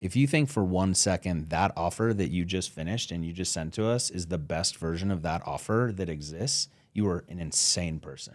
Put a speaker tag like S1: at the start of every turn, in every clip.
S1: If you think for 1 second that offer that you just finished and you just sent to us is the best version of that offer that exists, you are an insane person.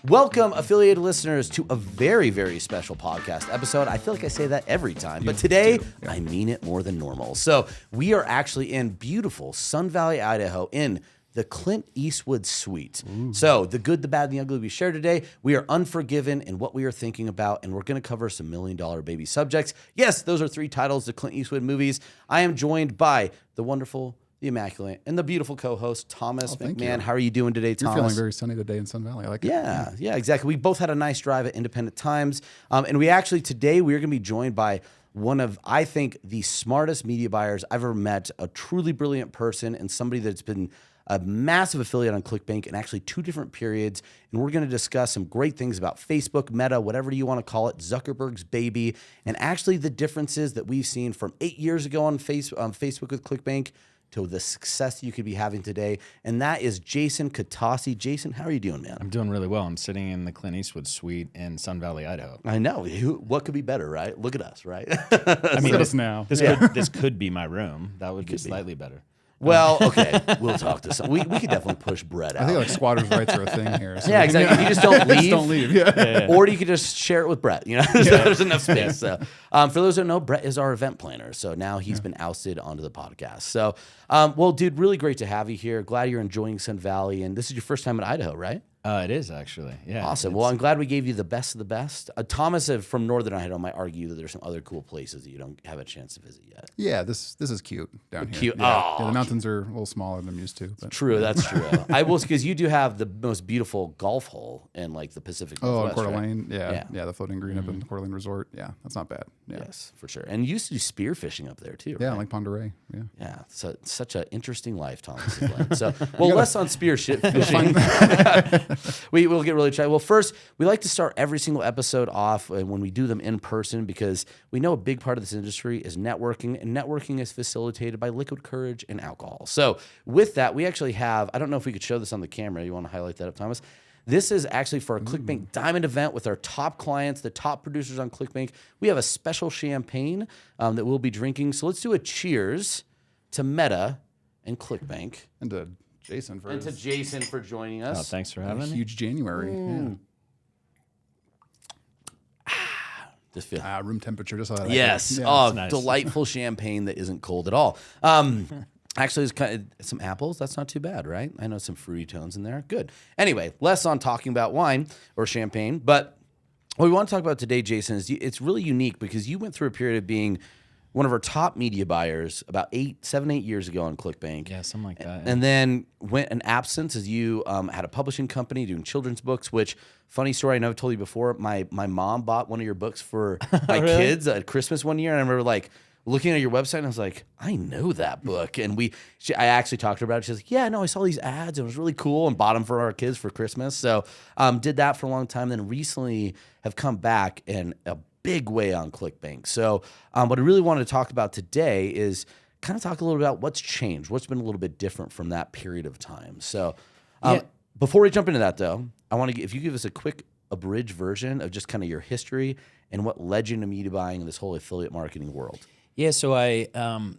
S2: Welcome, affiliated listeners, to a very, very special podcast episode. I feel like I say that every time, but today I mean it more than normal. So we are actually in beautiful Sun Valley, Idaho, in the Clint Eastwood suite. So the good, the bad, and the ugly we share today. We are unforgiven in what we are thinking about, and we're going to cover some $1 Million Baby subjects. Yes, those are 3 titles to Clint Eastwood movies. I am joined by the wonderful, the immaculate, and the beautiful co-host, Thomas McMahon. How are you doing today, Thomas?
S3: You're feeling very sunny today in Sun Valley. I like it.
S2: Yeah, exactly. We both had a nice drive at Independent Times. And we actually, today, we're going to be joined by one of, I think, the smartest media buyers I've ever met, a truly brilliant person and somebody that's been a massive affiliate on ClickBank in actually 2 different periods. And we're going to discuss some great things about Facebook, Meta, whatever you want to call it, Zuckerberg's baby, and actually the differences that we've seen from 8 years ago on Facebook with ClickBank to the success you could be having today. And that is Jason Kutasi. Jason, how are you doing, man?
S1: I'm doing really well. I'm sitting in the Clint Eastwood suite in Sun Valley, Idaho.
S2: I know. What could be better, right? Look at us, right?
S1: I mean,
S3: Look at us now.
S1: This could be my room. That would be slightly better.
S2: Well, okay, we'll talk to some. We could definitely push Brett out.
S3: I think like squatters' rights are a thing here. So
S2: yeah, exactly. If you just don't leave,
S3: just don't leave. Yeah.
S2: Or you could just share it with Brett. You know, there's enough space. So, for those who don't know, Brett is our event planner. So now he's been ousted onto the podcast. So, well, dude, really great to have you here. Glad you're enjoying Sun Valley, and this is your first time in Idaho, right?
S1: It is actually, yeah.
S2: Awesome. Well, I'm glad we gave you the best of the best. Thomas from Northern Idaho might argue that there's some other cool places that you don't have a chance to visit yet.
S3: Yeah, this is cute down here.
S2: Cute.
S3: Yeah.
S2: Oh,
S3: the mountains are a little smaller than I'm used to. But.
S2: True, that's true. I will, because you do have the most beautiful golf hole in like the Pacific Northwest.
S3: Coeur
S2: right?
S3: d'Alene. Yeah, the floating green up in the Coeur d'Alene Resort. Yeah, that's not bad. Yeah.
S2: Yes, for sure. And you used to do spearfishing up there too.
S3: Yeah,
S2: right?
S3: like Ponderay. Yeah.
S2: Yeah, so such an interesting life, Thomas. So, well, less on spear fishing. We will get really try. Well, first, we like to start every single episode off when we do them in person because we know a big part of this industry is networking, and networking is facilitated by liquid courage and alcohol. So with that, we actually have, I don't know if we could show this on the camera. You want to highlight that up, Thomas? This is actually for a ClickBank Diamond event with our top clients, the top producers on ClickBank. We have a special champagne that we'll be drinking. So let's do a cheers to Meta and ClickBank.
S3: And to Jason
S2: for joining us.
S1: Oh, thanks for having me.
S3: huge January.
S2: Just feel
S3: Room temperature, just how I like
S2: yes.
S3: it. Yeah.
S2: Oh,
S1: nice.
S2: delightful champagne that isn't cold at all. Actually, it's kind of some apples. That's not too bad, right? I know some fruity tones in there. Good. Anyway, less on talking about wine or champagne, but what we want to talk about today, Jason, is it's really unique because you went through a period of being one of our top media buyers about 7, 8 years ago on ClickBank.
S1: Yeah, something like that.
S2: And then went an absence as you had a publishing company doing children's books, which, funny story, I know I've told you before, my mom bought one of your books for my kids at Christmas one year. And I remember like looking at your website and I was like, I know that book. And I actually talked to her about it. She's like, yeah, no, I saw these ads. It was really cool and bought them for our kids for Christmas. So did that for a long time. Then recently have come back in a big way on ClickBank. So what I really wanted to talk about today is kind of talk a little bit about what's changed, what's been a little bit different from that period of time. So before we jump into that though, I want to, if you give us a quick abridged version of just kind of your history and what led you to media buying in this whole affiliate marketing world.
S1: Yeah, so I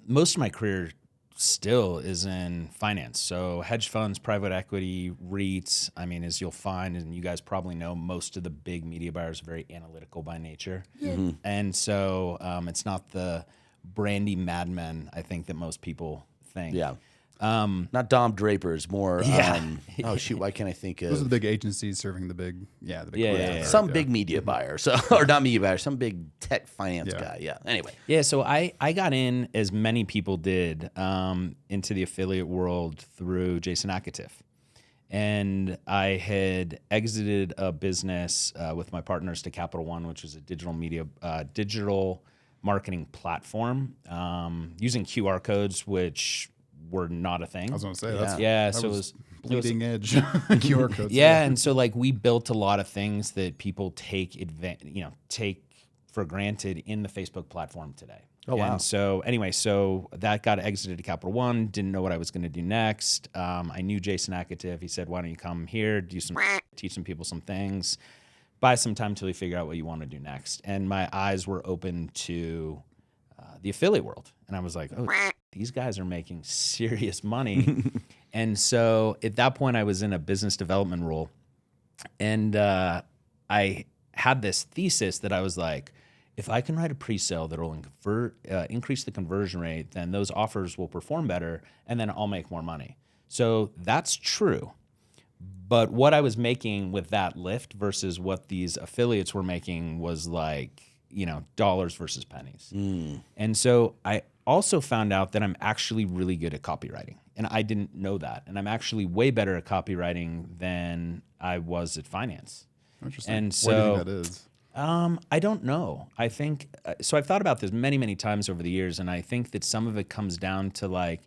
S1: most of my career still is in finance. So hedge funds, private equity, REITs. I mean, as you'll find, and you guys probably know, most of the big media buyers are very analytical by nature. Mm-hmm. And so it's not the brandy madmen, I think, that most people think.
S2: Yeah. Not Dom Draper's, more.
S1: Yeah.
S2: Oh shoot, why can't I think of?
S3: Those are the big agencies serving the big,
S2: Some big media buyer, so or not media buyer, some big tech finance guy. Yeah. Anyway.
S1: Yeah. So I got in, as many people did, into the affiliate world through Jason Akatif. And I had exited a business with my partners to Capital One, which is a digital marketing platform using QR codes, which were not a thing.
S3: I was going to say,
S1: so it was
S3: bleeding edge QR codes.
S1: Yeah, and so like we built a lot of things that people take for granted in the Facebook platform today.
S2: Oh, wow.
S1: And so anyway, so that got exited to Capital One. Didn't know what I was going to do next. I knew Jason Akativ. He said, "Why don't you come here, teach some people some things, buy some time till you figure out what you want to do next." And my eyes were open to the affiliate world, and I was like, "Oh, these guys are making serious money." And so at that point, I was in a business development role, and I had this thesis that I was like, if I can write a pre-sale that will increase the conversion rate, then those offers will perform better, and then I'll make more money. So that's true. But what I was making with that lift versus what these affiliates were making was like, dollars versus pennies. And so I also found out that I'm actually really good at copywriting. And I didn't know that. And I'm actually way better at copywriting than I was at finance.
S3: Interesting.
S1: And
S3: What do
S1: so
S3: you think that is?
S1: I don't know. I think so. I've thought about this many, many times over the years, and I think that some of it comes down to like,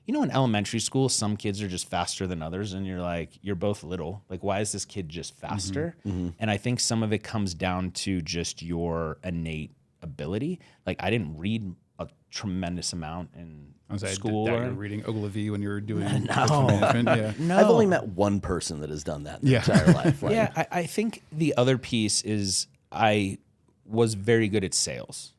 S1: in elementary school, some kids are just faster than others, and you're like, you're both little. Like, why is this kid just faster? And I think some of it comes down to just your innate ability. Like, I didn't read a tremendous amount in school.
S3: You were reading Ogilvy when you were doing
S1: No.
S3: management. Yeah.
S1: No,
S2: I've only met one person that has done that in their entire life. Like,
S1: yeah, I think the other piece is I was very good at sales.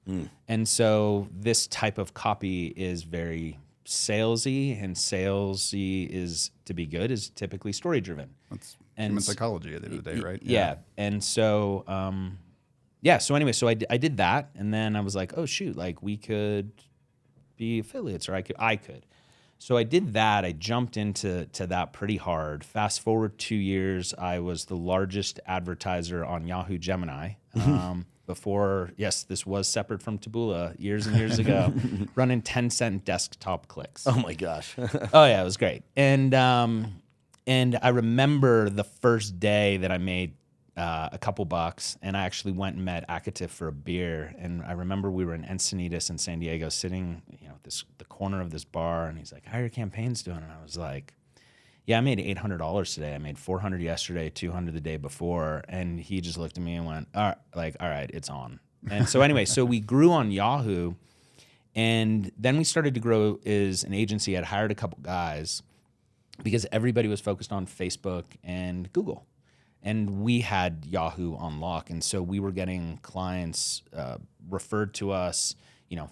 S1: And so this type of copy is very salesy, and salesy is, to be good, is typically story driven.
S3: That's
S1: And
S3: human psychology at the end of the day, right?
S1: Yeah. And so, so anyway, so I did that, and then I was like, oh shoot, like we could be affiliates, or I could. So I did that. I jumped into that pretty hard. Fast forward 2 years, I was the largest advertiser on Yahoo Gemini. Before, yes, this was separate from Taboola years and years ago, running 10-cent desktop clicks.
S2: oh my gosh.
S1: Oh yeah, it was great. And I remember the first day that I made a couple bucks, and I actually went and met Akatif for a beer. And I remember we were in Encinitas in San Diego, sitting, the corner of this bar, and he's like, "How are your campaigns doing?" And I was like, "Yeah, I made $800 today. I made $400 yesterday, $200 the day before." And he just looked at me and went, "All right, it's on." And so anyway, so we grew on Yahoo, and then we started to grow as an agency. I'd hired a couple guys because everybody was focused on Facebook and Google. And we had Yahoo on lock. And so we were getting clients referred to us,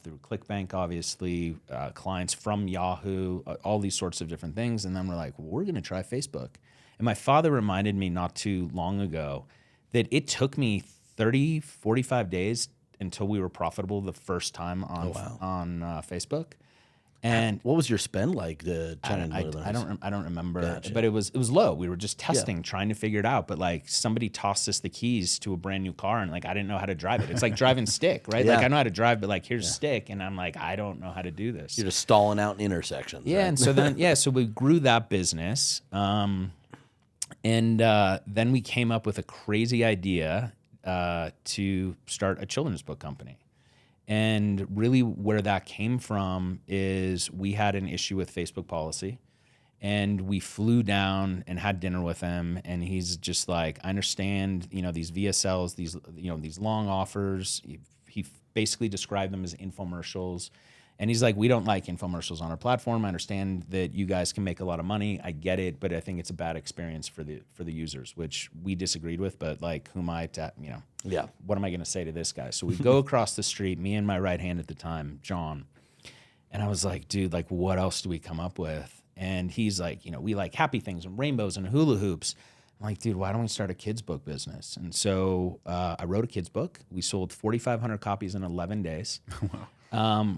S1: through ClickBank, obviously, clients from Yahoo, all these sorts of different things. And then we're like, well, we're going to try Facebook. And my father reminded me not too long ago that it took me 30, 45 days until we were profitable the first time on Facebook. And
S2: what was your spend like?
S1: I don't remember,
S2: Gotcha.
S1: but it was low. We were just testing, trying to figure it out. But like somebody tossed us the keys to a brand new car, and like I didn't know how to drive it. It's like driving stick, right?
S2: Yeah.
S1: Like I know how to drive, but like here's a stick, and I'm like I don't know how to do this.
S2: You're just stalling out in intersections.
S1: Yeah,
S2: right?
S1: and so then so we grew that business, and then we came up with a crazy idea to start a children's book company. And really where that came from is we had an issue with Facebook policy, and we flew down and had dinner with him, and he's just like, I understand, these VSLs, these long offers. He basically described them as infomercials. And he's like, we don't like infomercials on our platform. I understand that you guys can make a lot of money. I get it, but I think it's a bad experience for the users, which we disagreed with. But like, who am I to, what am I going to say to this guy? So we go across the street, me and my right hand at the time, John. And I was like, dude, like, what else do we come up with? And he's like, we like happy things and rainbows and hula hoops. I'm like, dude, why don't we start a kids book business? And so I wrote a kids book. We sold 4,500 copies in 11 days. Wow.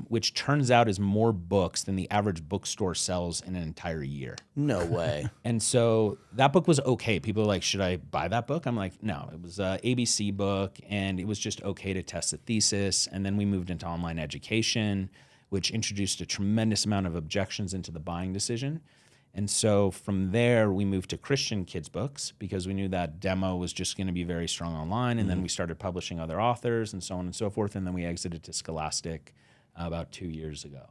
S1: Which turns out is more books than the average bookstore sells in an entire year.
S2: No way.
S1: And so that book was okay. People are like, should I buy that book? I'm like, no, it was an ABC book, and it was just okay to test the thesis. And then we moved into online education, which introduced a tremendous amount of objections into the buying decision. And so from there, we moved to Christian kids books because we knew that demo was just going to be very strong online. And then we started publishing other authors and so on and so forth. And then we exited to Scholastic about 2 years ago.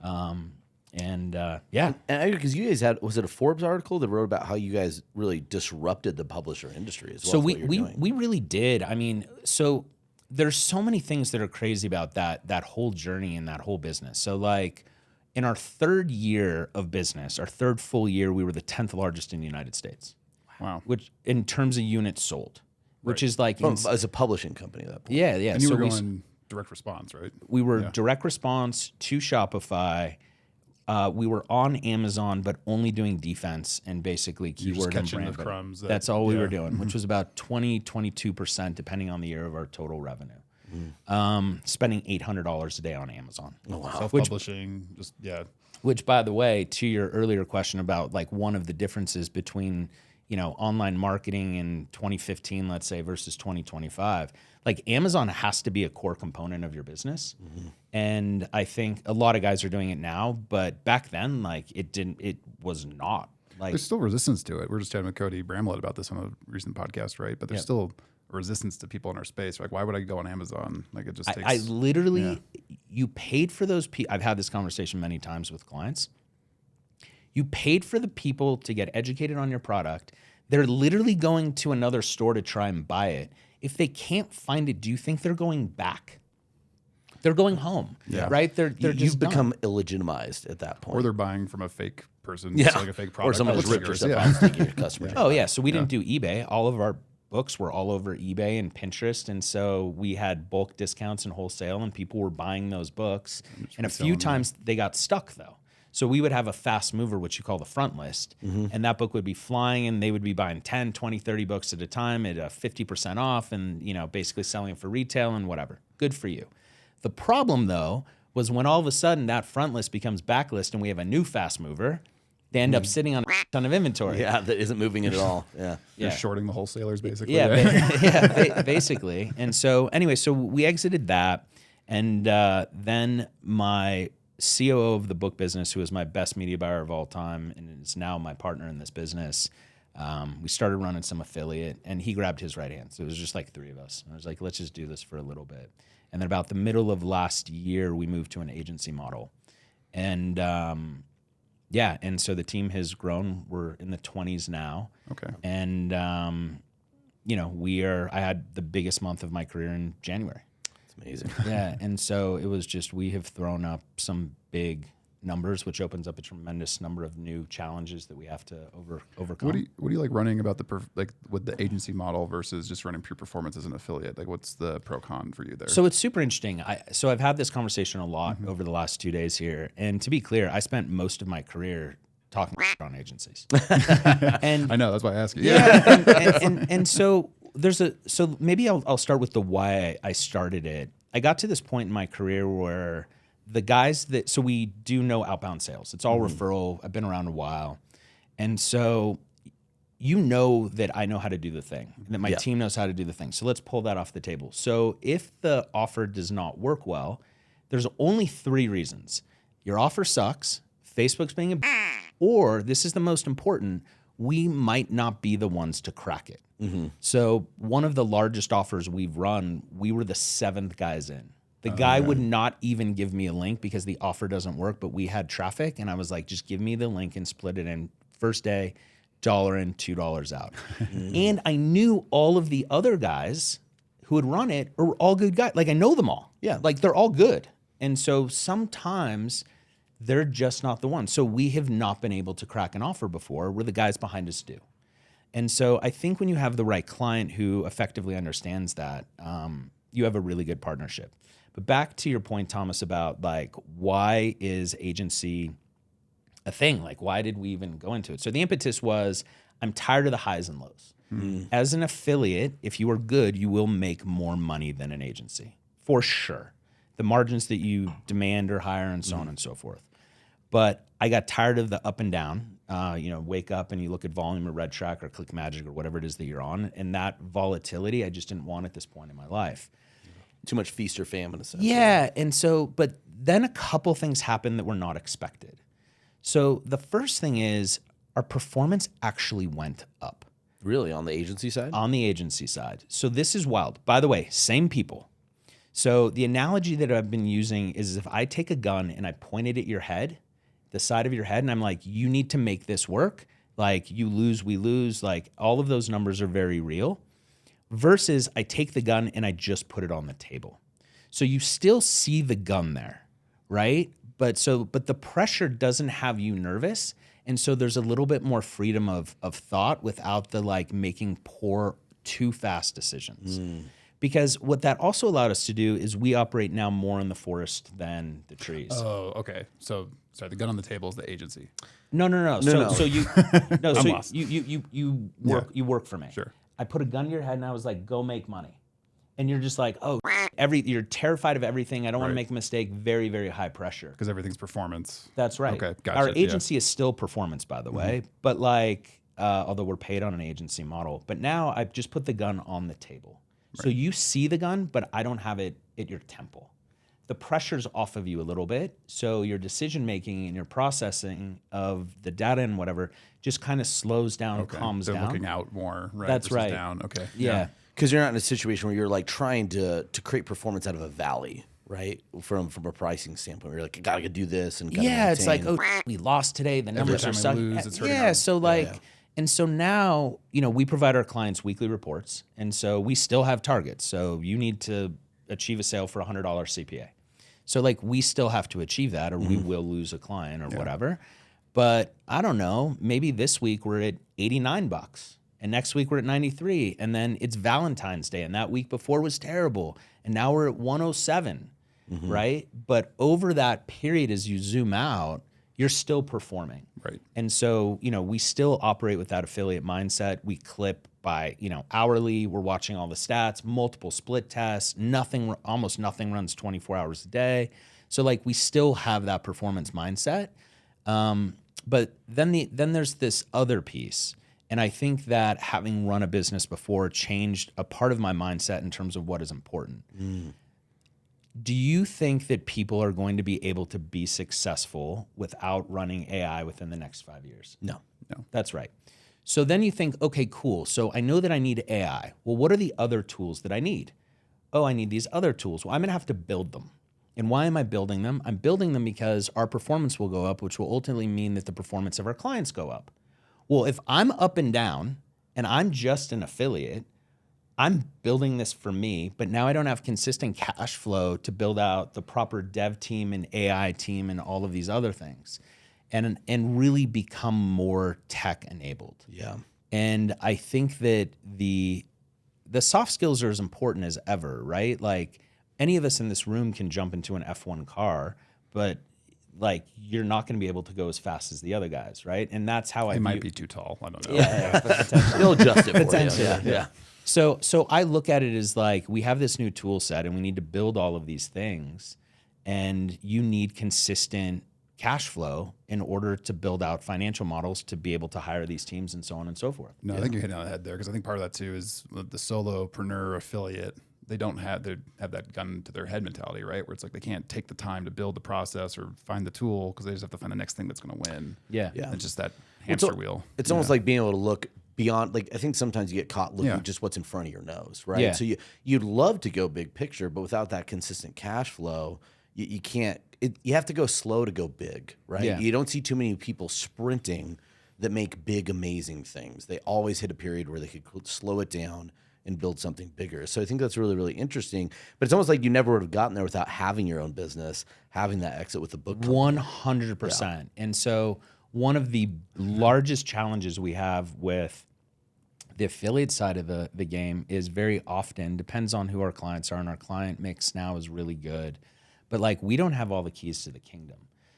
S1: And
S2: because you guys was it a Forbes article that wrote about how you guys really disrupted the publisher industry as well?
S1: So we really did. I mean, so there's so many things that are crazy about that whole journey and that whole business. So like in our third year of business, our third full year, we were the 10th largest in the United States.
S3: Wow.
S1: Which in terms of units sold, which is like
S2: As a publishing company at that point.
S1: yeah.
S3: And you
S1: So
S3: were going direct response, right?
S1: we were direct response to Shopify. We were on Amazon, but only doing defense and basically keyword and brand.
S3: Crumbs
S1: That's all we were doing, which was about 22%, depending on the year of our total revenue. Spending $800 a day on Amazon.
S2: Oh, wow.
S3: Self-publishing,
S1: Which, by the way, to your earlier question about like one of the differences between, online marketing in 2015, let's say, versus 2025, like Amazon has to be a core component of your business. And I think a lot of guys are doing it now, but back then, like it was not. Like
S3: There's still resistance to it. We were just chatting with Cody Bramlett about this on a recent podcast, right? But there's still resistance to people in our space. Like, why would I go on Amazon? Like, it just takes.
S1: I literally, you paid for those people. I've had this conversation many times with clients. You paid for the people to get educated on your product. They're literally going to another store to try and buy it. If they can't find it, do you think they're going back? They're going home, right? They're just
S2: You've become
S1: done.
S2: illegitimized at that point.
S3: Or they're buying from a fake person, just like a fake product.
S2: Or someone
S3: that
S2: just ripped your
S3: looks
S2: stuff
S3: like
S2: out and taking your customers.
S1: Oh yeah, so we didn't do eBay. All of our books were all over eBay and Pinterest, and so we had bulk discounts and wholesale, and people were buying those books. And a few times they got stuck though. So we would have a fast mover, which you call the front list, and that book would be flying, and they would be buying 10, 20, 30 books at a time at 50% off, and basically selling it for retail and whatever. Good for you. The problem though was when all of a sudden that front list becomes backlist, and we have a new fast mover. They end up sitting on a ton of inventory.
S2: Yeah, that isn't moving it at all. Yeah.
S3: You're shorting the wholesalers, basically.
S1: Yeah, basically. And so anyway, so we exited that, and then my COO of the book business, who is my best media buyer of all time and is now my partner in this business, we started running some affiliate, and he grabbed his right hand. So it was just like three of us. I was like, let's just do this for a little bit. And then about the middle of last year, we moved to an agency model. And and so the team has grown. We're in the 20s now.
S3: Okay.
S1: And, I had the biggest month of my career in January.
S2: It's amazing.
S1: Yeah. And so it was just, we have thrown up some big numbers, which opens up a tremendous number of new challenges that we have to overcome.
S3: What do you like running about with the agency model versus just running pure performance as an affiliate? Like, what's the pro con for you there?
S1: So it's super interesting. So I've had this conversation a lot over the last 2 days here. And to be clear, I spent most of my career talking on agencies. And
S3: I know, that's why I ask you.
S1: Yeah. and so so maybe I'll start with the why I started it. I got to this point in my career where the guys so we do no outbound sales. It's all referral. I've been around a while. And so that I know how to do the thing, that my team knows how to do the thing. So let's pull that off the table. So if the offer does not work well, there's only 3 reasons. Your offer sucks, Facebook's being or this is the most important, we might not be the ones to crack it. So one of the largest offers we've run, we were the 7th guys in. The guy would not even give me a link because the offer doesn't work, but we had traffic, and I was like, just give me the link and split it in. First day, $1 in, $2 out. And I knew all of the other guys who had run it are all good guys. Like, I know them all.
S2: Yeah.
S1: Like, they're all good. And so sometimes they're just not the one. So we have not been able to crack an offer before where the guys behind us do. And so I think when you have the right client who effectively understands that, you have a really good partnership. But back to your point, Thomas, about like, why is agency a thing? Like, why did we even go into it? So the impetus was, I'm tired of the highs and lows. As an affiliate, if you are good, you will make more money than an agency, for sure. The margins that you demand are higher and so on and so forth. But I got tired of the up and down. Wake up and you look at volume or Red Track or Click Magic or whatever it is that you're on. And that volatility, I just didn't want at this point in my life.
S2: Too much feast or famine, essentially.
S1: Yeah. And so, but then a couple things happened that were not expected. So the first thing is our performance actually went up.
S2: Really? On the agency side?
S1: On the agency side. So this is wild. By the way, same people. So the analogy that I've been using is if I take a gun and I point it at your head, the side of your head, and I'm like, you need to make this work. Like, you lose, we lose. Like, all of those numbers are very real. versus I take the gun and I just put it on the table. So you still see the gun there, right? But the pressure doesn't have you nervous. And so there's a little bit more freedom of thought without the like making poor, too fast decisions. Because what that also allowed us to do is we operate now more in the forest than the trees.
S3: Oh, okay. So sorry, the gun on the table is the agency.
S1: No. So you no, so
S3: lost.
S1: you work for me.
S3: Sure.
S1: I put a gun to your head and I was like, go make money. And you're just like, oh, you're terrified of everything. I don't want to
S3: Right.
S1: make a mistake. Very, very high pressure.
S3: Because everything's performance.
S1: That's right.
S3: Okay, gotcha.
S1: Our
S3: Yeah.
S1: agency is still performance, by the way, but like, although we're paid on an agency model, but now I've just put the gun on the table. So you see the gun, but I don't have it at your temple. The pressure's off of you a little bit. So your decision making and your processing of the data and whatever just kind of slows down, calms
S3: so
S1: down.
S3: looking out more, right?
S1: That's
S3: versus
S1: right.
S3: Down. Okay.
S1: Yeah.
S2: Because you're not in a situation where you're like trying to create performance out of a valley, right? From a pricing standpoint, where you're like, I gotta do this and gotta
S1: Yeah, it's like,
S2: maintain.
S1: oh, we lost today. The numbers
S3: time
S1: are
S3: we
S1: sucking.
S3: lose, it's hurting
S1: Yeah,
S3: our-
S1: so like, and so now, we provide our clients weekly reports, and so we still have targets. So you need to achieve a sale for $100 CPA. So like, we still have to achieve that, or we will lose a client or whatever. But I don't know, maybe this week we're at $89. And next week we're at 93, and then it's Valentine's Day, and that week before was terrible, and now we're at 107, right? But over that period, as you zoom out, you're still performing,
S3: Right.
S1: And so we still operate with that affiliate mindset. We clip by hourly. We're watching all the stats, multiple split tests. Almost nothing runs 24 hours a day. So like we still have that performance mindset, but then there's this other piece. And I think that having run a business before changed a part of my mindset in terms of what is important. Do you think that people are going to be able to be successful without running AI within the next 5 years?
S2: No.
S1: That's right. So then you think, okay, cool. So I know that I need AI. Well, what are the other tools that I need? Oh, I need these other tools. Well, I'm going to have to build them. And why am I building them? I'm building them because our performance will go up, which will ultimately mean that the performance of our clients go up. Well, if I'm up and down and I'm just an affiliate, I'm building this for me, but now I don't have consistent cash flow to build out the proper dev team and AI team and all of these other things and really become more tech enabled.
S2: Yeah.
S1: And I think that the soft skills are as important as ever, right? Like any of us in this room can jump into an F1 car, but like you're not going to be able to go as fast as the other guys, right? And that's how I
S3: might be too tall. I don't know.
S1: Yeah, potentially.
S2: They'll adjust it for
S1: Potentially,
S2: you. Yeah.
S1: So I look at it as like we have this new tool set and we need to build all of these things, and you need consistent cash flow in order to build out financial models to be able to hire these teams and so on and so forth.
S3: No, I think you're hitting on the head there, because I think part of that too is the solopreneur affiliate. They have that gun to their head mentality, right? Where it's like they can't take the time to build the process or find the tool because they just have to find the next thing that's going to win.
S1: Yeah.
S3: It's just that hamster wheel.
S2: It's almost like being able to look beyond. Like I think sometimes you get caught looking
S3: Yeah.
S2: just what's in front of your nose, right?
S1: Yeah.
S2: So you'd love to go big picture, but without that consistent cash flow, you can't. You have to go slow to go big, right?
S1: Yeah.
S2: You don't see too many people sprinting that make big, amazing things. They always hit a period where they could slow it down and build something bigger. So I think that's really, really interesting. But it's almost like you never would have gotten there without having your own business, having that exit with the book company.
S1: 100%. And so one of the largest challenges we have with the affiliate side of the game is very often, depends on who our clients are, and our client mix now is really good. But like we don't have all the keys to the kingdom.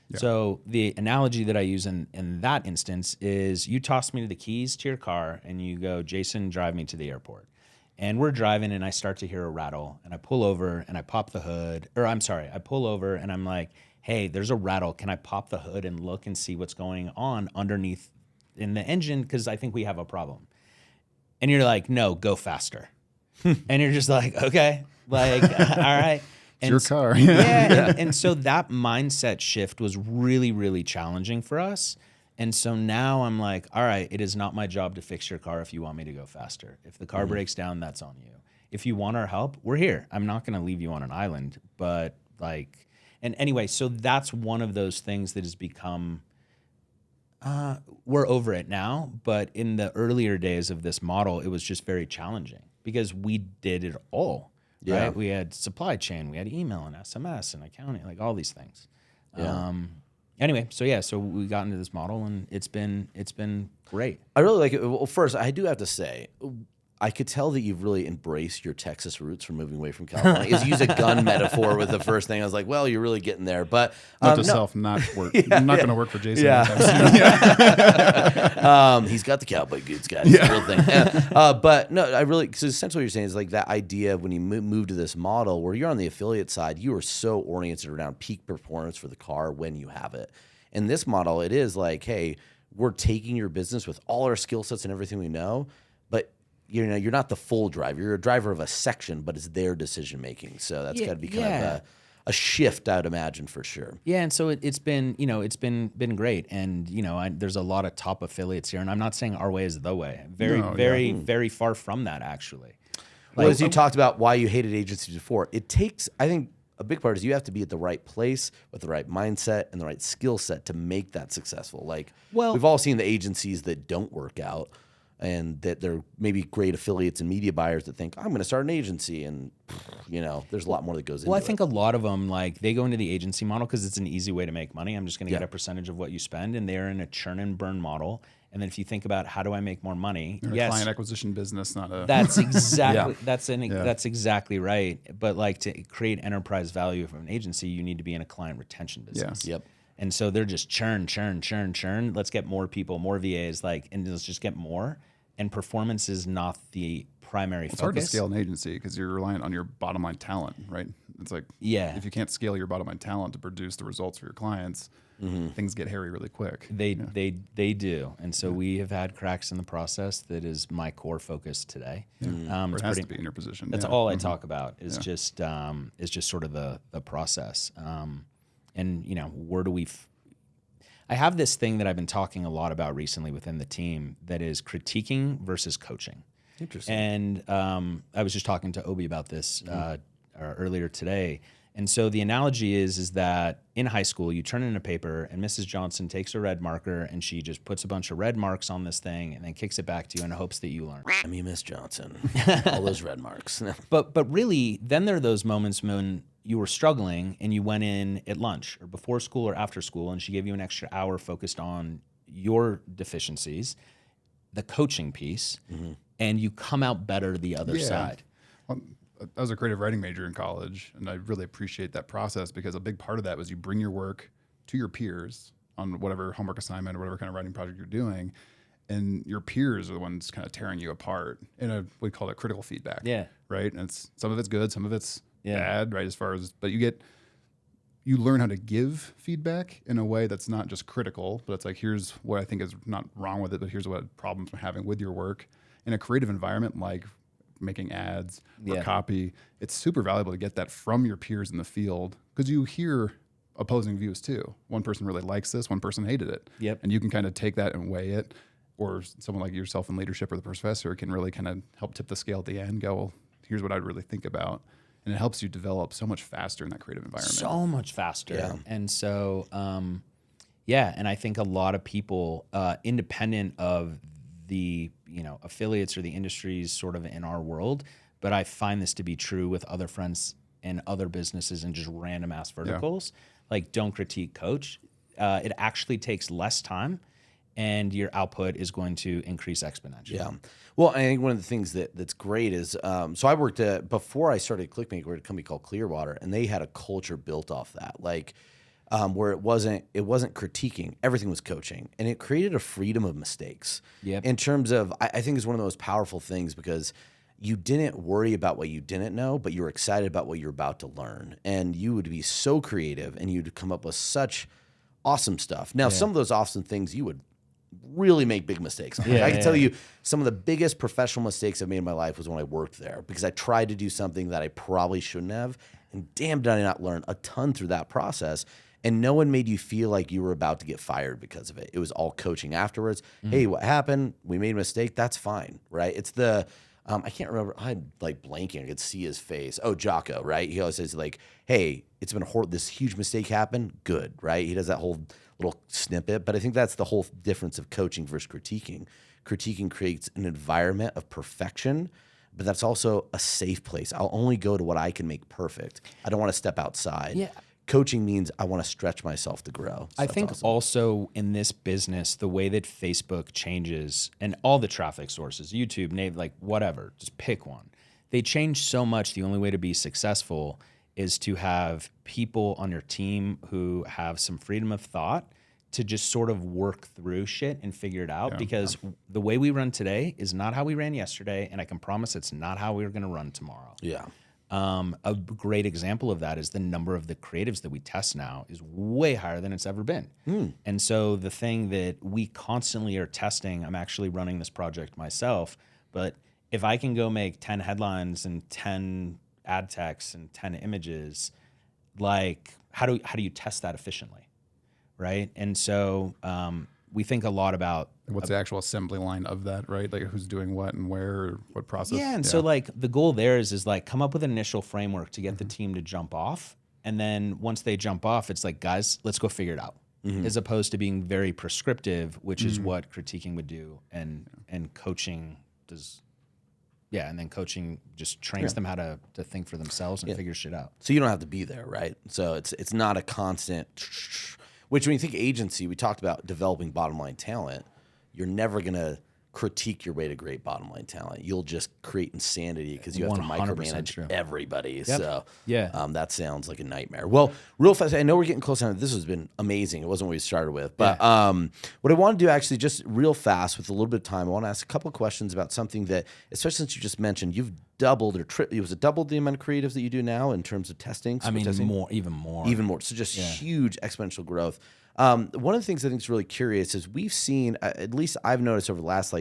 S1: Yeah. So the analogy that I use in that instance is you toss me the keys to your car and you go, Jason, drive me to the airport. And we're driving and I start to hear a rattle and I pull over and I pop the hood, I pull over and I'm like, hey, there's a rattle. Can I pop the hood and look and see what's going on underneath in the engine? Because I think we have a problem. And you're like, no, go faster. And you're just like, okay, like, all right.
S3: It's your car.
S1: And so that mindset shift was really, really challenging for us. And so now I'm like, all right, it is not my job to fix your car if you want me to go faster. If the car breaks down, that's on you. If you want our help, we're here. I'm not going to leave you on an island. But like, and anyway, so that's one of those things that has become, we're over it now. But in the earlier days of this model, it was just very challenging. because we did it all.
S2: Yeah.
S1: Right? We had supply chain, we had email and SMS and accounting, like all these things.
S2: Yeah.
S1: Anyway, so we got into this model, and it's been great.
S2: I really like it. Well, first, I do have to say, I could tell that you've really embraced your Texas roots from moving away from California. Is use a gun metaphor with the first thing. I was like, well, you're really getting there. But
S3: Note to
S2: no.
S3: self, not work. I'm not going to work for Jason.
S2: Yeah.
S3: anytime soon.
S2: He's got the cowboy boots, guys. It's a real thing. But no, I really, so essentially what you're saying is like that idea of when you move to this model where you're on the affiliate side, you are so oriented around peak performance for the car when you have it. In this model, it is like, hey, we're taking your business with all our skill sets and everything we know, but you know, you're not the full driver. You're a driver of a section, but it's their decision making. So that's got to be kind of a shift, I'd imagine, for sure.
S1: Yeah, and so it's been, it's been great, and there's a lot of top affiliates here, and I'm not saying our way is the way. Very far from that, actually.
S2: Well, as you talked about why you hated agencies before, it takes, I think, a big part is you have to be at the right place with the right mindset and the right skill set to make that successful. Like, we've all seen the agencies that don't work out, and that they're maybe great affiliates and media buyers that think, I'm going to start an agency. And, there's a lot more that goes into it.
S1: Well, I think a lot of them, like, they go into the agency model because it's an easy way to make money. I'm just going to get a percentage of what you spend. And they're in a churn and burn model. And then if you think about how do I make more money?
S3: Yes. Client acquisition business, not a...
S1: That's exactly, that's exactly right. But like to create enterprise value from an agency, you need to be in a client retention business.
S2: Yep.
S1: And so they're just churn. Let's get more people, more VAs, and let's just get more. And performance is not the primary focus.
S3: It's hard to scale an agency because you're reliant on your bottom line talent, right? It's like, if you can't scale your bottom line talent to produce the results for your clients, things get hairy really quick.
S1: They do. And so we have had cracks in the process. That is my core focus today.
S3: It has to be in your position.
S1: That's all I talk about is just sort of the process. And where do we... I have this thing that I've been talking a lot about recently within the team that is critiquing versus coaching.
S2: Interesting.
S1: And I was just talking to Obi about this earlier today. And so the analogy is that in high school, you turn in a paper and Mrs. Johnson takes a red marker and she just puts a bunch of red marks on this thing and then kicks it back to you in hopes that you learn.
S2: I mean, Miss Johnson, all those red marks.
S1: But really, then there are those moments when you were struggling and you went in at lunch or before school or after school and she gave you an extra hour focused on your deficiencies, the coaching piece, and you come out better the other side.
S3: Well, I was a creative writing major in college, and I really appreciate that process because a big part of that was you bring your work to your peers on whatever homework assignment or whatever kind of writing project you're doing, and your peers are the ones kind of tearing you apart in we call it critical feedback.
S1: Yeah.
S3: Right? And some of it's good, some of it's bad, right? But you learn how to give feedback in a way that's not just critical, but it's like, here's what I think is not wrong with it, but here's what problems I'm having with your work. In a creative environment like making ads or copy, it's super valuable to get that from your peers in the field because you hear opposing views too. One person really likes this, one person hated it.
S1: Yep.
S3: And you can kind of take that and weigh it, or someone like yourself in leadership or the professor can really kind of help tip the scale at the end, go, well, here's what I'd really think about. And it helps you develop so much faster in that creative environment.
S1: So much faster.
S2: Yeah.
S1: And so, and I think a lot of people, independent of the affiliates or the industries sort of in our world, but I find this to be true with other friends and other businesses and just random ass verticals. Like, don't critique coach. It actually takes less time and your output is going to increase exponentially.
S2: Yeah. Well, I think one of the things that's great is, so I worked before I started ClickBank, we worked at a company called Clearwater, and they had a culture built off that, like where it wasn't critiquing, everything was coaching, and it created a freedom of mistakes.
S1: Yep.
S2: In terms of, I think it's one of the most powerful things because you didn't worry about what you didn't know, but you were excited about what you're about to learn, and you would be so creative, and you'd come up with such awesome stuff. Now, some of those awesome things you would really make big mistakes. I can tell you some of the biggest professional mistakes I've made in my life was when I worked there because I tried to do something that I probably shouldn't have, and damn did I not learn a ton through that process. And no one made you feel like you were about to get fired because of it. It was all coaching afterwards. Hey, what happened? We made a mistake. That's fine, right? It's the I can't remember. I'm like blanking. I could see his face. Oh, Jocko, right? He always says like, "Hey, it's been this huge mistake happened. Good, right?" He does that whole little snippet. But I think that's the whole difference of coaching versus critiquing. Critiquing creates an environment of perfection, but that's also a safe place. I'll only go to what I can make perfect. I don't want to step outside.
S1: Yeah.
S2: Coaching means I want to stretch myself to grow. So
S1: I
S2: that's
S1: think
S2: awesome.
S1: also in this business, the way that Facebook changes and all the traffic sources, YouTube, like whatever, just pick one. They change so much. The only way to be successful is to have people on your team who have some freedom of thought to just sort of work through shit and figure it out, because the way we run today is not how we ran yesterday, and I can promise it's not how we're going to run tomorrow.
S2: Yeah.
S1: A great example of that is the number of the creatives that we test now is way higher than it's ever been. And so the thing that we constantly are testing, I'm actually running this project myself, but if I can go make 10 headlines and 10 ad texts and 10 images, like how do you test that efficiently? Right. And so we think a lot about
S3: What's the actual assembly line of that, right? Like who's doing what and where, or what process?
S1: Yeah. And so like the goal there is like come up with an initial framework to get the team to jump off. And then once they jump off, it's like, guys, let's go figure it out. As opposed to being very prescriptive, which is what critiquing would do, and coaching does. Yeah, and then coaching just trains them how to think for themselves and figure shit out.
S2: So you don't have to be there, right? So it's not a constant. Which, when you think agency, we talked about developing bottom line talent. You're never gonna critique your way to great bottom line talent. You'll just create insanity because you have to
S1: 100%
S2: micromanage
S1: true.
S2: everybody. So
S1: Yeah.
S2: that sounds like a nightmare. Well, real fast, I know we're getting close on it. This has been amazing. It wasn't what we started with, but what I want to do actually, just real fast with a little bit of time, I want to ask a couple of questions about something that, especially since you just mentioned, you've doubled or was it doubled the amount of creatives that you do now in terms of testing?
S1: I mean,
S2: testing?
S1: even more.
S2: So just huge exponential growth. One of the things I think is really curious is we've seen, at least I've noticed over the last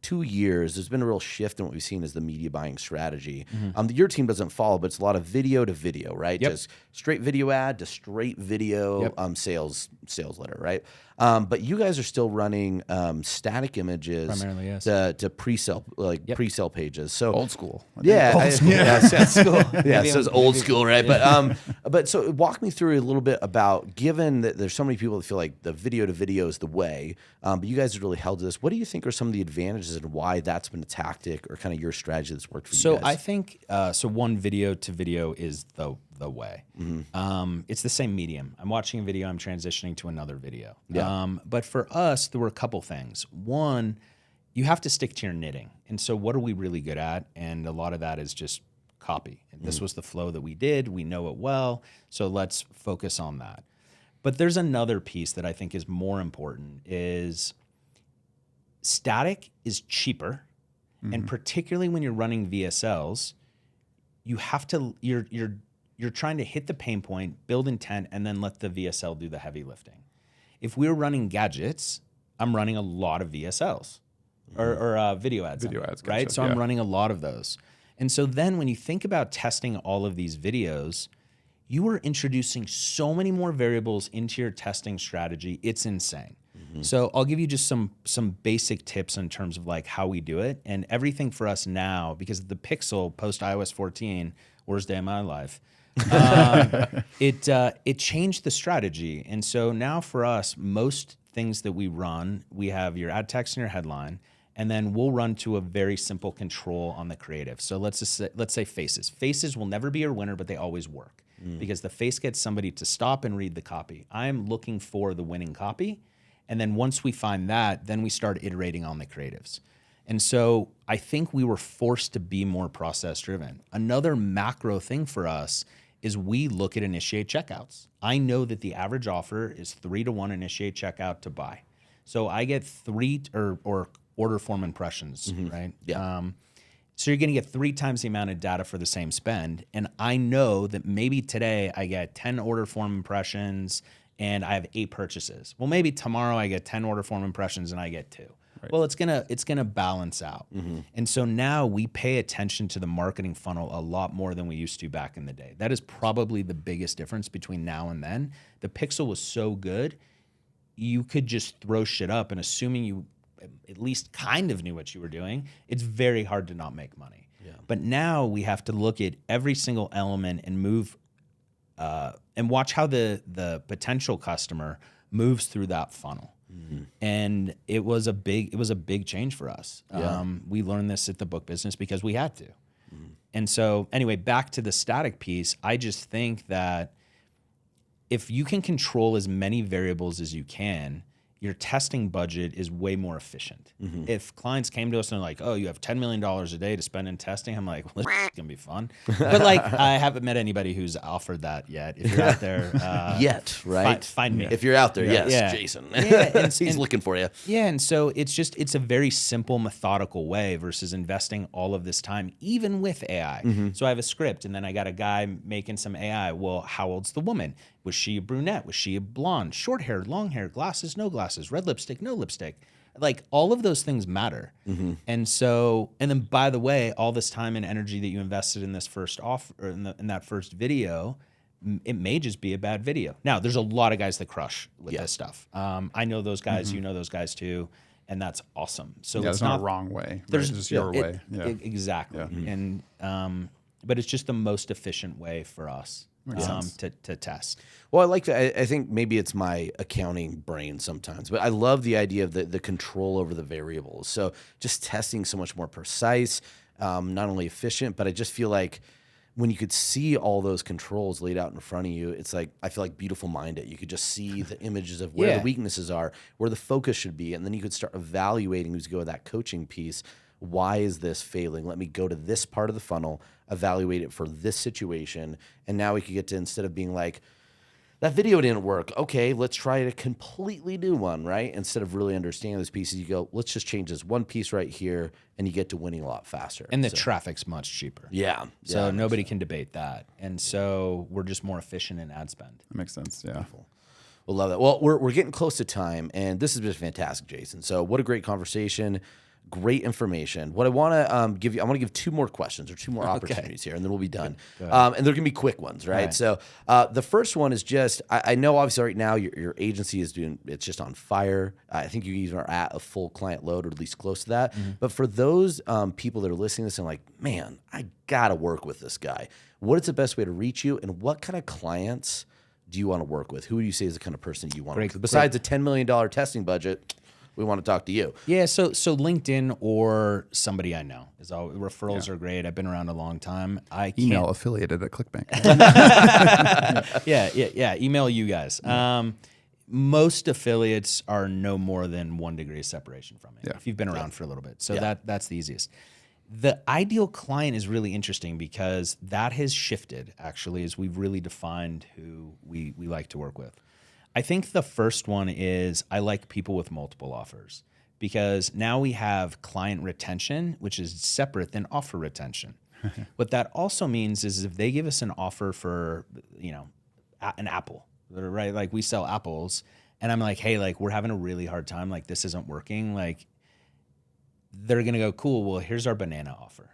S2: 2 years, there's been a real shift in what we've seen as the media buying strategy. Your team doesn't follow, but it's a lot of video to video, right?
S1: Yep.
S2: Just straight video ad to straight video sales letter, right? But you guys are still running static images
S1: Primarily, yes.
S2: to pre-sale pre-sale pages. So
S3: Old school.
S2: yeah,
S1: Old school.
S2: yeah, so it's old school, right? But so walk me through a little bit about, given that there's so many people that feel like the video to video is the way, but you guys have really held to this. What do you think are some of the advantages and why that's been a tactic or kind of your strategy that's worked for you guys?
S1: So I think one video to video is the way. It's the same medium. I'm watching a video, I'm transitioning to another video. But for us, there were a couple things. One, you have to stick to your knitting. And so what are we really good at? And a lot of that is just copy. And this was the flow that we did. We know it well. So let's focus on that. But there's another piece that I think is more important, is static is cheaper. And particularly when you're running VSLs, you have to, you're trying to hit the pain point, build intent, and then let the VSL do the heavy lifting. If we're running gadgets, I'm running a lot of VSLs or video ads.
S3: Video ads,
S1: right?
S3: gotcha,
S1: So I'm running a lot of those. And so then when you think about testing all of these videos, you are introducing so many more variables into your testing strategy. It's insane. So I'll give you just some basic tips in terms of how we do it. And everything for us now, because the Pixel post iOS 14, worst day of my life, it changed the strategy. And so now for us, most things that we run, we have your ad text and your headline, and then we'll run to a very simple control on the creative. So let's say faces. Faces will never be your winner, but they always work because the face gets somebody to stop and read the copy. I'm looking for the winning copy. And then once we find that, then we start iterating on the creatives. And so I think we were forced to be more process driven. Another macro thing for us is we look at initiate checkouts. I know that the average offer is 3-to-1 initiate checkout to buy. So I get 3 or order form impressions, right?
S2: Yeah.
S1: So you're going to get 3 times the amount of data for the same spend. And I know that maybe today I get 10 order form impressions and I have 8 purchases. Well, maybe tomorrow I get 10 order form impressions and I get 2. Right. Well, it's gonna balance out. And so now we pay attention to the marketing funnel a lot more than we used to back in the day. That is probably the biggest difference between now and then. The Pixel was so good, you could just throw shit up, and assuming you at least kind of knew what you were doing, it's very hard to not make money. Yeah. But now we have to look at every single element and move and watch how the potential customer moves through that funnel. And it was a big change for us. We learned this at the book business because we had to. And so anyway, back to the static piece, I just think that if you can control as many variables as you can, your testing budget is way more efficient. If clients came to us and they're like, oh, you have $10 million a day to spend in testing, I'm like, well, it's going to be fun. But like, I haven't met anybody who's offered that yet. If you're out there.
S2: Yet, right?
S1: Find me.
S2: If you're out there, yes,
S1: Yeah.
S2: Jason.
S1: Yeah,
S2: He's looking for you.
S1: Yeah, and so it's a very simple, methodical way versus investing all of this time, even with AI. So I have a script, and then I got a guy making some AI. Well, how old's the woman? Was she a brunette? Was she a blonde? Short hair, long hair, glasses, no glasses, red lipstick, no lipstick. Like all of those things matter. And so, and then by the way, all this time and energy that you invested in this first offer, or in that first video, it may just be a bad video. Now, there's a lot of guys that crush with this stuff. I know those guys, you know those guys too, and that's awesome. So
S3: Yeah,
S1: it's
S3: there's not a wrong way. There's just your way. Yeah.
S1: Exactly.
S3: Yeah.
S1: And but it's just the most efficient way for us to test.
S2: Well, I like that. I think maybe it's my accounting brain sometimes, but I love the idea of the control over the variables. So just testing so much more precise, not only efficient, but I just feel like when you could see all those controls laid out in front of you, it's like, I feel like beautiful minded. You could just see the images of where the weaknesses are, where the focus should be. And then you could start evaluating, who's go with that coaching piece. Why is this failing? Let me go to this part of the funnel, evaluate it for this situation. And now we could get to, instead of being like, that video didn't work. Okay, let's try a completely new one, right? Instead of really understanding those pieces, you go, let's just change this one piece right here, and you get to winning a lot faster.
S1: And the traffic's much cheaper.
S2: Yeah.
S1: So nobody can debate that. And so we're just more efficient in ad spend.
S3: That makes sense. Yeah.
S2: We'll love that. Well, we're getting close to time, and this has been fantastic, Jason. So what a great conversation. Great information. What I want to give you, I want to give two more questions or two more opportunities here, and then we'll be done. And they're going to be quick ones, right? So the first one is just, I know obviously right now your agency is doing, it's just on fire. I think you even are at a full client load, or at least close to that. But for those people that are listening to this and like, man, I got to work with this guy. What is the best way to reach you, and what kind of clients do you want to work with? Who do you say is the kind of person you want to work with? Besides a $10 million testing budget, we want to talk to you. Yeah,
S1: so LinkedIn or somebody I know is all. Referrals are great. I've been around a long time. I can't
S3: Email affiliated at ClickBank.
S1: yeah. Email you guys. Most affiliates are no more than 1 degree of separation from me. If you've been around for a little bit, so that's the easiest. The ideal client is really interesting because that has shifted actually as we've really defined who we like to work with. I think the first one is I like people with multiple offers, because now we have client retention, which is separate than offer retention. What that also means is if they give us an offer for, an apple, right? Like we sell apples, and I'm like, hey, like we're having a really hard time. Like this isn't working. Like they're going to go, cool. Well, here's our banana offer.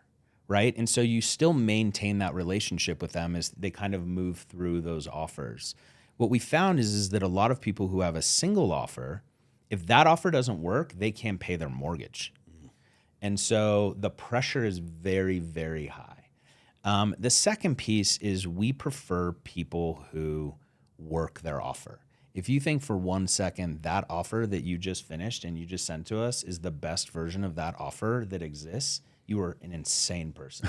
S1: Right. And so you still maintain that relationship with them as they kind of move through those offers. What we found is that a lot of people who have a single offer, if that offer doesn't work, they can't pay their mortgage. And so the pressure is very, very high. The second piece is we prefer people who work their offer. If you think for 1 second that offer that you just finished and you just sent to us is the best version of that offer that exists, you are an insane person.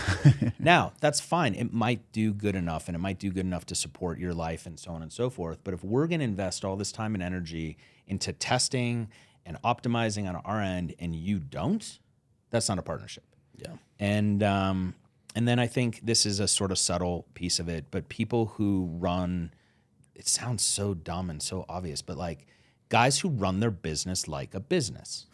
S1: Now, that's fine. It might do good enough, and it might do good enough to support your life and so on and so forth. But if we're going to invest all this time and energy into testing and optimizing on our end, and you don't, that's not a partnership.
S2: Yeah.
S1: And then I think this is a sort of subtle piece of it, but people who run, it sounds so dumb and so obvious, but like guys who run their business like a business.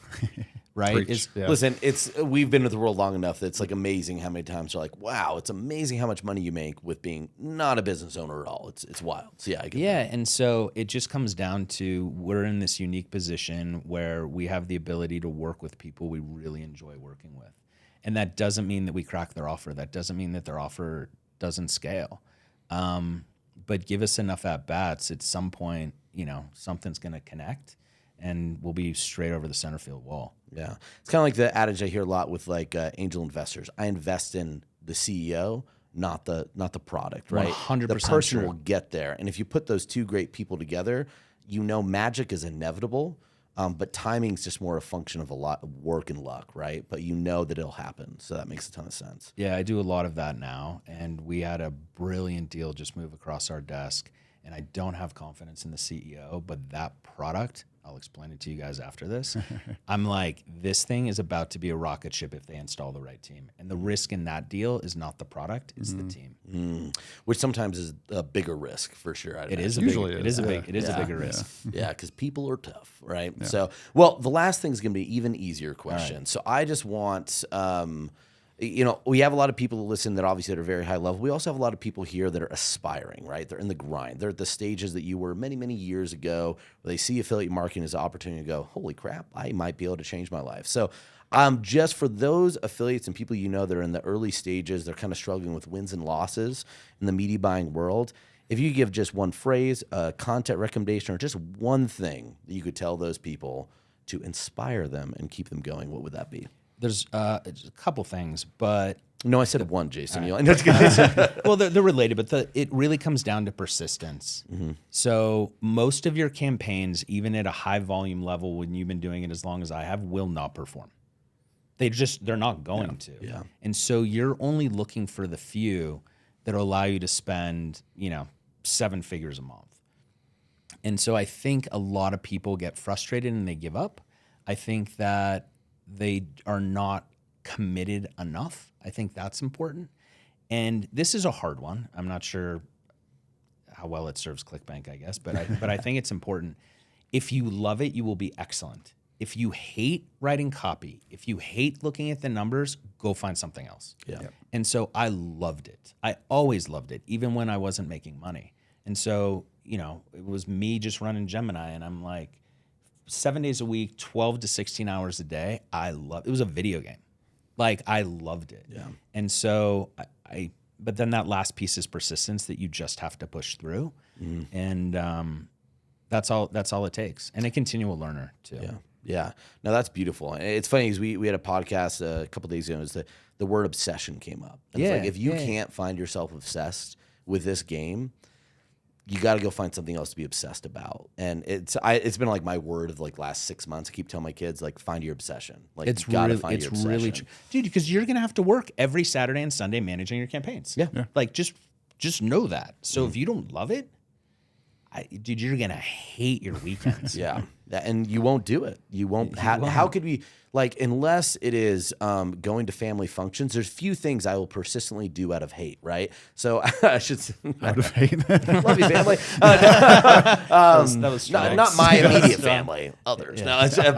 S1: Right?
S2: Listen, we've been with the world long enough that it's like amazing how many times they're like, wow, it's amazing how much money you make with being not a business owner at all. It's wild. So I get that.
S1: And so it just comes down to we're in this unique position where we have the ability to work with people we really enjoy working with. And that doesn't mean that we crack their offer. That doesn't mean that their offer doesn't scale. But give us enough at-bats, at some point, something's going to connect, and we'll be straight over the center field wall.
S2: Yeah. It's kind of like the adage I hear a lot with like angel investors. I invest in the CEO, not the product, right?
S1: 100%
S2: the person
S1: true.
S2: will get there. And if you put those two great people together, magic is inevitable. But timing's just more a function of a lot of work and luck, right? But you know that it'll happen. So that makes a ton of sense.
S1: Yeah, I do a lot of that now. And we had a brilliant deal just move across our desk. And I don't have confidence in the CEO, but that product, I'll explain it to you guys after this. I'm like, this thing is about to be a rocket ship if they install the right team. And the risk in that deal is not the product, it's the team.
S2: Which sometimes is a bigger risk for sure.
S1: It is a bigger risk.
S2: Yeah, because people are tough, right? Yeah. So, well, the last thing is going to be even easier question. Right. So I just want, we have a lot of people that listen that obviously are very high level. We also have a lot of people here that are aspiring, right? They're in the grind. They're at the stages that you were many, many years ago, where they see affiliate marketing as an opportunity to go, holy crap, I might be able to change my life. So just for those affiliates and people that are in the early stages, they're kind of struggling with wins and losses in the media buying world. If you give just one phrase, a content recommendation, or just one thing that you could tell those people to inspire them and keep them going, what would that be?
S1: There's a couple things, but...
S2: No, I said one, Jason.
S1: Right. Well, they're related, but it really comes down to persistence. So most of your campaigns, even at a high volume level, when you've been doing it as long as I have, will not perform. They're not going to.
S2: Yeah.
S1: And so you're only looking for the few that will allow you to spend, 7 figures a month. And so I think a lot of people get frustrated and they give up. I think that they are not committed enough. I think that's important. And this is a hard one. I'm not sure how well it serves ClickBank, I guess, but I think it's important. If you love it, you will be excellent. If you hate writing copy, if you hate looking at the numbers, go find something else.
S2: Yeah.
S1: And so I loved it. I always loved it, even when I wasn't making money. And so, it was me just running Gemini, and I'm like, 7 days a week, 12 to 16 hours a day. It was a video game. Like, I loved it.
S2: Yeah.
S1: And so but then that last piece is persistence that you just have to push through. And that's all it takes. And a continual learner too.
S2: Yeah. Yeah. No, that's beautiful. And it's funny because we had a podcast a couple of days ago. It was the word obsession came up. And it's like, if you can't find yourself obsessed with this game, you got to go find something else to be obsessed about. And it's been like my word of like last 6 months. I keep telling my kids, like, find your obsession. Like,
S1: it's
S2: you got to find your obsession.
S1: Really true. Dude, because you're going to have to work every Saturday and Sunday managing your campaigns.
S2: Yeah.
S1: Like, just know that. So if you don't love it, dude, you're going to hate your weekends.
S2: Yeah. And you won't do it. You won't. How could we, like, unless it is going to family functions, there's few things I will persistently do out of hate, right? So I should say,
S3: out of hate.
S2: Love you, family.
S1: That was
S2: not my immediate family, others. Yeah. No,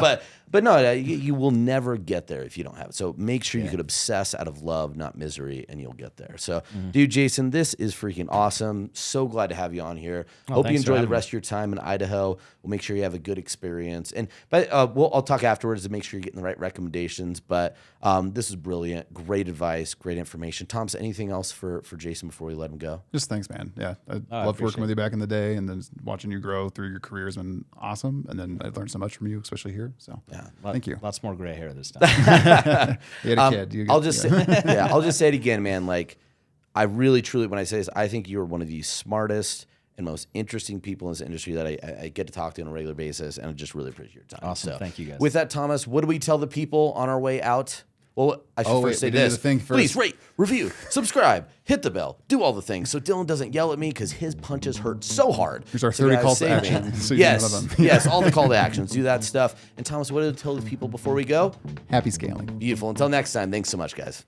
S2: but no, you will never get there if you don't have it. So make sure you could obsess out of love, not misery, and you'll get there. So, dude, Jason, this is freaking awesome. So glad to have you on here. Hope you enjoy the rest of your time in Idaho. We'll make sure you have a good experience. But I'll talk afterwards to make sure you're getting the right recommendations. But this is brilliant. Great advice. Great information. Thomas, anything else for Jason before we let him go?
S3: Just thanks, man. Yeah, I loved working with you back in the day, and then watching you grow through your career has been awesome. And then I learned so much from you, especially here. So thank you.
S1: Lots more gray hair this time.
S3: You had a kid.
S2: I'll just say it again, man. Like, I really, truly, when I say this, I think you're one of the smartest and most interesting people in this industry that I get to talk to on a regular basis, and I just really appreciate your time.
S1: Awesome.
S2: So,
S1: thank you, guys.
S2: With that, Thomas, what do we tell the people on our way out? Well, I should first say this. Please rate, review, subscribe, hit the bell, do all the things so Dylan doesn't yell at me because his punches hurt so hard.
S3: Here's our 30 calls to action. So
S2: yes, all the call to actions. Do that stuff. And Thomas, what do you tell the people before we go?
S3: Happy scaling.
S2: Beautiful. Until next time, thanks so much, guys.